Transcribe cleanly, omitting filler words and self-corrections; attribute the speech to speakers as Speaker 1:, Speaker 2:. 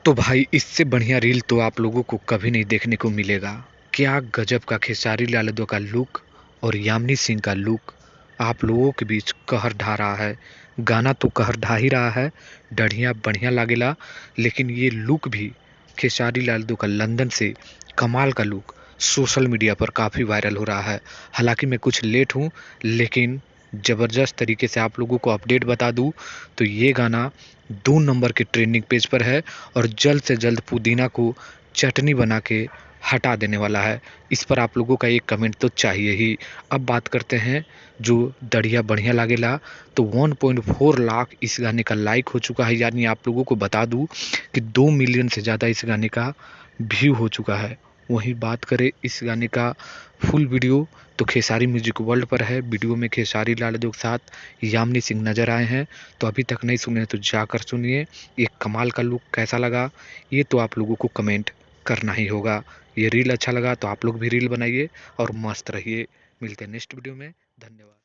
Speaker 1: तो भाई इससे बढ़िया रील तो आप लोगों को कभी नहीं देखने को मिलेगा। क्या गजब का खेसारी लाल यादव का लुक और यामिनी सिंह का लुक आप लोगों के बीच कहर ढा रहा है। गाना तो कहर ढा ही रहा है, बढ़िया बढ़िया लागेला। लेकिन ये लुक भी खेसारी लाल यादव का लंदन से कमाल का लुक सोशल मीडिया पर काफ़ी वायरल हो रहा है। हालांकि मैं कुछ लेट हूँ, लेकिन ज़बरदस्त तरीके से आप लोगों को अपडेट बता दूं तो ये गाना 2 नंबर के ट्रेंडिंग पेज पर है और जल्द से जल्द पुदीना को चटनी बना के हटा देने वाला है। इस पर आप लोगों का एक कमेंट तो चाहिए ही। अब बात करते हैं जो दढ़िया बढ़िया लागेला। तो 1.4 लाख इस गाने का लाइक हो चुका है, यानी आप लोगों को बता दूं कि 2 मिलियन से ज़्यादा इस गाने का व्यू हो चुका है। वहीं बात करें इस गाने का फुल वीडियो तो खेसारी म्यूजिक वर्ल्ड पर है। वीडियो में खेसारी लाल यादव के साथ यामिनी सिंह नजर आए हैं। तो अभी तक नहीं सुने तो जाकर सुनिए। ये कमाल का लुक कैसा लगा ये तो आप लोगों को कमेंट करना ही होगा। ये रील अच्छा लगा तो आप लोग भी रील बनाइए और मस्त रहिए। मिलते हैं नेक्स्ट वीडियो में। धन्यवाद।